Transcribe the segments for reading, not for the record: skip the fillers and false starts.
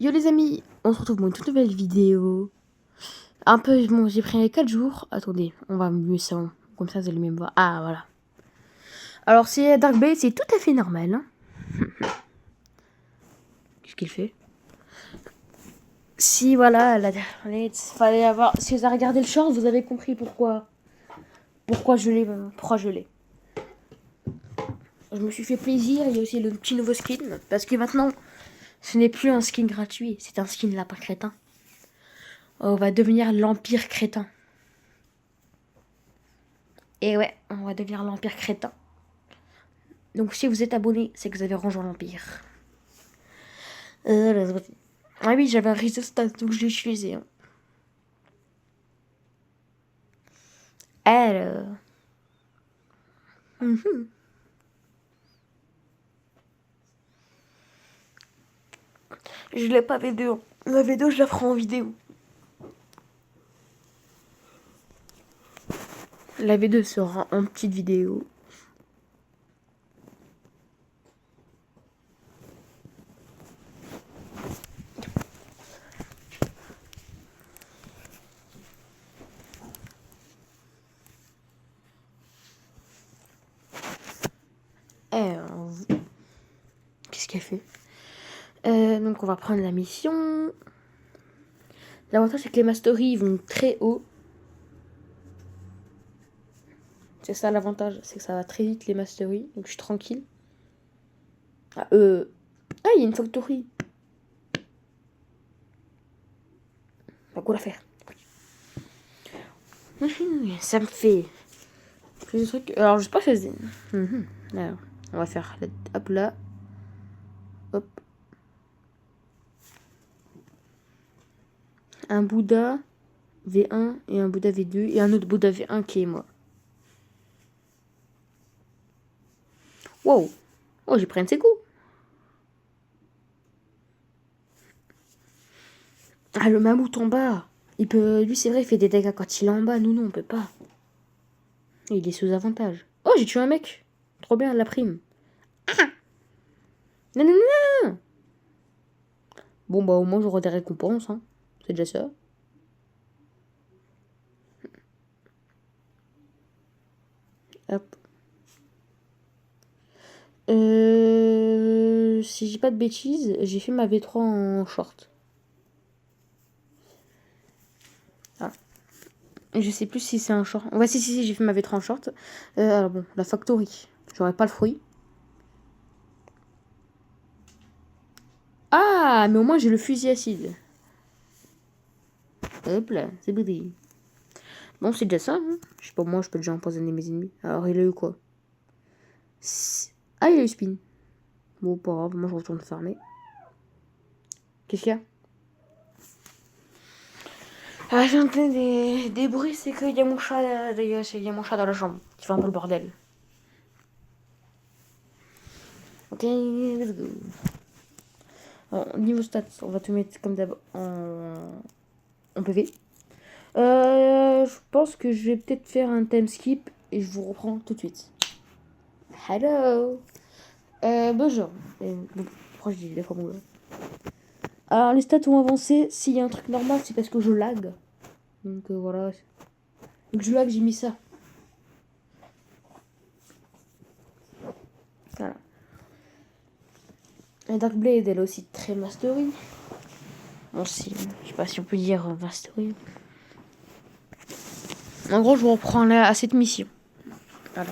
Yo les amis, on se retrouve pour une toute nouvelle vidéo. Un peu, bon, j'ai pris les 4 jours. Attendez, on va mieux ça. Comme ça, vous allez même voir. Ah, voilà. Alors, c'est Dark Blade, c'est tout à fait normal. Hein. Qu'est-ce qu'il fait? Si, voilà, fallait avoir... Si vous avez regardé le short, vous avez compris pourquoi. Pourquoi je l'ai. Je me suis fait plaisir. Il y a aussi le petit nouveau skin. Parce que maintenant, ce n'est plus un skin gratuit. C'est un skin lapin crétin. On va devenir l'Empire crétin. Et ouais, on va devenir l'Empire crétin. Donc si vous êtes abonné, c'est que vous avez rejoint l'Empire. Ah oui, j'avais un résistat, donc je l'ai utilisé. Hein. Alors... Je l'ai pas V2. La V2, je la ferai en vidéo. La V2 sera en petite vidéo. Alors... Qu'est-ce qu'elle fait? Donc on va prendre la mission. L'avantage c'est que les masteries vont très haut. C'est ça l'avantage, c'est que ça va très vite les masteries. Donc je suis tranquille. Ah, il y a une factory. Pas quoi la faire. Ça me fait plus de trucs. Alors je sais pas choisir. Alors, on va faire hop là. Hop. Un Bouddha V1 et un Bouddha V2 et un autre Bouddha V1 qui est moi. Wow. Oh, j'ai pris un de ses coups. Ah, le mammouth en bas. Il peut... Lui, c'est vrai, il fait des dégâts quand il est en bas. Nous, non, on peut pas. Il est sous avantage. Oh, j'ai tué un mec. Trop bien, la prime. Ah. Non, non, non, non. Bon, bah, au moins, j'aurai des récompenses. Hein. C'est déjà ça. Hop. Si j'ai pas de bêtises, j'ai fait ma V3 en short. Ah. Je sais plus si c'est un short. Ouais, si, j'ai fait ma V3 en short. Alors bon, la factory. J'aurais pas le fruit. Ah, mais au moins j'ai le fusil acide. Hop là, c'est bébé. Bon, c'est déjà ça. Hein. Je sais pas, moi je peux déjà empoisonner mes ennemis. Alors il a eu quoi? Ah, il a eu spin. Bon, pas grave, moi je retourne farmer. Qu'est-ce qu'il y a? Ah, j'entends des bruits, c'est qu'il y a mon chat, il y a mon chat dans la chambre qui fait un peu le bordel. Ok, let's go. Alors, niveau stats, on va tout mettre comme d'hab en PV. Je pense que je vais peut-être faire un time skip et je vous reprends tout de suite. Hello. Bonjour. Pourquoi je dis des fois bonjour? Alors les stats ont avancé. S'il y a un truc normal, c'est parce que je lag. Donc voilà. Donc je lag, j'ai mis ça. Voilà. Et Dark Blade, elle est aussi très mastery. Bon, si, je sais pas si on peut dire mastery. En gros, je vous reprends là à cette mission. Voilà.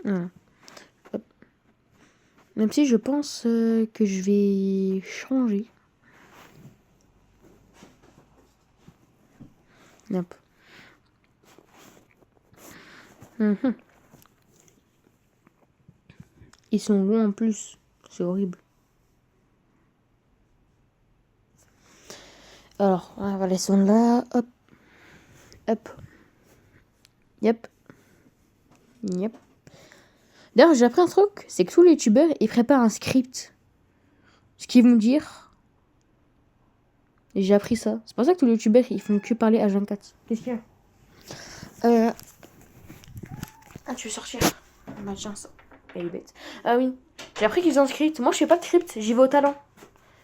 Voilà. Hop. Même si je pense que je vais changer. Hop. Ils sont longs en plus. C'est horrible. Alors, voilà, ils sont là. Hop. Hop. Yep. Yep. D'ailleurs, j'ai appris un truc. C'est que tous les youtubeurs, ils préparent un script. Ce qu'ils vont dire. Et j'ai appris ça. C'est pour ça que tous les youtubeurs, ils font que parler H24. Qu'est-ce qu'il y a Ah, tu veux sortir? Bah tiens, ça. Elle est bête. Ah oui. J'ai appris qu'ils faisaient un script. Moi, je fais pas de script, j'y vais au talent.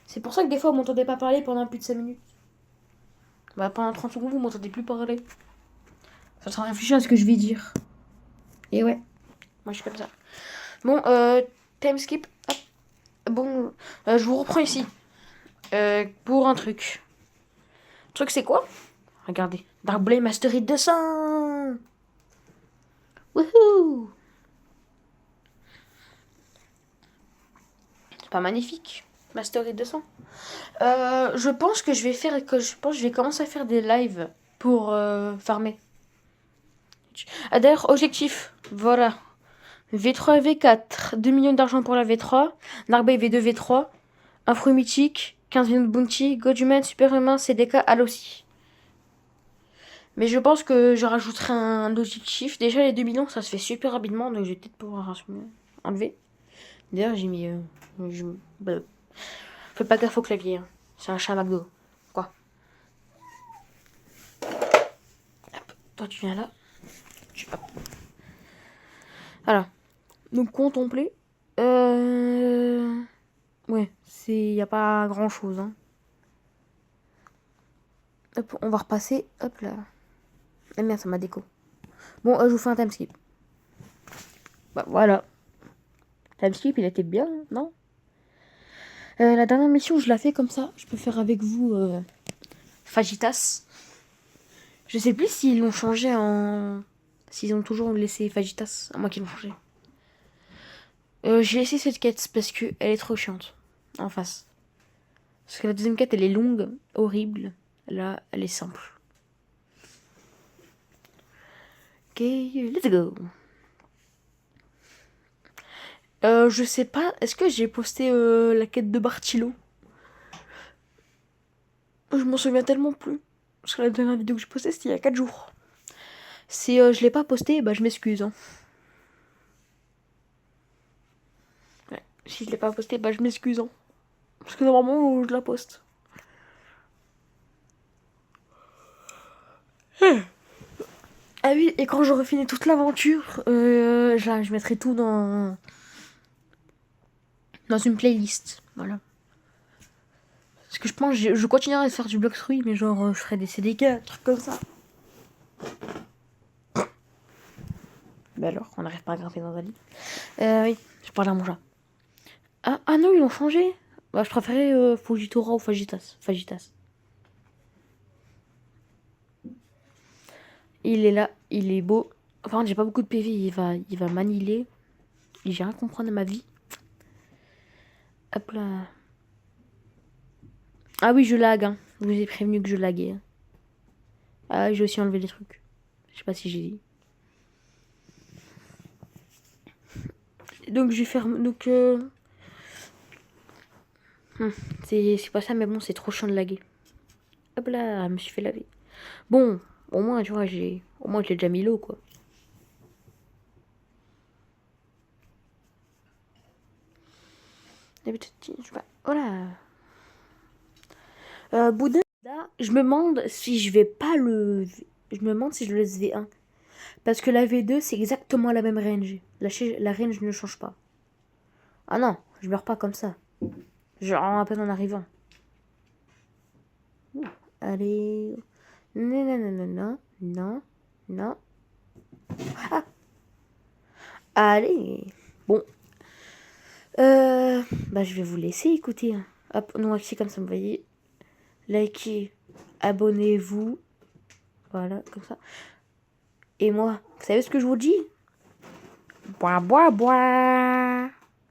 C'est pour ça que des fois, vous m'entendez pas parler pendant plus de 5 minutes. Bah, pendant 30 secondes, vous m'entendez plus parler. Ça sera réfléchir à ce que je vais dire. Et ouais, moi, je suis comme ça. Bon, time skip. Hop. Bon, je vous reprends ici. Pour un truc. Le truc, c'est quoi? Regardez. Darkblade Mastery 200. Wouhou! C'est pas magnifique? Mastery 200. Je pense que je vais commencer à faire des lives pour farmer. D'ailleurs, objectif. Voilà. V3 et V4. 2 millions d'argent pour la V3. Darkblade V2, V3. Un fruit mythique. 15 millions de bounty. Godhuman, Superhumain, CDK, Alossi. Mais je pense que je rajouterai un objectif. Déjà, les 2 millions, ça se fait super rapidement. Donc, je vais peut-être pouvoir enlever. D'ailleurs, j'ai mis... Fais pas gaffe au clavier. Hein. C'est un chat McDo. Quoi? Hop. Toi, tu viens là. Hop. Voilà. Donc, contempler. Ouais, il n'y a pas grand-chose. Hein. Hop, on va repasser. Hop là. Ah merde, ça m'a déco. Bon, je vous fais un time skip. Bah voilà. Time skip, il était bien, non? La dernière mission, je la fais comme ça. Je peux faire avec vous Fajitas. Je sais plus s'ils l'ont changé en... S'ils ont toujours laissé Fajitas. À moi qu'ils l'ont changé. J'ai laissé cette quête parce que elle est trop chiante. En face. Parce que la deuxième quête, elle est longue, horrible. Là, elle est simple. Ok, let's go. Je sais pas, est-ce que j'ai posté la quête de Bartilo? Je m'en souviens tellement plus. Parce que la dernière vidéo que j'ai postée, c'était il y a 4 jours. Si je l'ai pas posté, bah je m'excuse. Hein. Ouais. Si je l'ai pas posté, bah je m'excuse. Hein. Parce que normalement, je la poste. Ah oui, et quand j'aurai fini toute l'aventure, je mettrai tout dans une playlist. Voilà. Parce que je pense que je continuerai à faire du bloc fruit, mais genre je ferai des CDK, un truc comme ça. Bah alors, on n'arrive pas à grimper dans un lit. Oui, je parle à mon chat. Ah non, ils l'ont changé. Bah, je préférais Fujitora ou Fajitas. Fajitas. Il est là, il est beau. Enfin, j'ai pas beaucoup de PV, il va m'annihiler. J'ai rien comprendre à ma vie. Hop là. Ah oui, je lag. Hein. Je vous ai prévenu que je laguais. Hein. Ah, j'ai aussi enlevé des trucs. Je sais pas si j'ai dit. Donc, je vais faire. Donc, c'est pas ça, mais bon, c'est trop chiant de laguer. Hop là, je me suis fait laver. Bon, au moins, tu vois, au moins, j'ai déjà mis l'eau, quoi. Voilà. Boudin, là, je me demande si je vais pas le... Je me demande si je le laisse V1. Parce que la V2, c'est exactement la même range. La range ne change pas. Ah non, je meurs pas comme ça. Je rends à peine en arrivant. Allez. Non, non, non, non, non, non, non. Ah. Allez. Bon. Bah, je vais vous laisser écouter. Hein. Hop, non, c'est comme ça, vous voyez. Likez, abonnez-vous. Voilà, comme ça. Et moi, vous savez ce que je vous dis? Bois, bois, bois.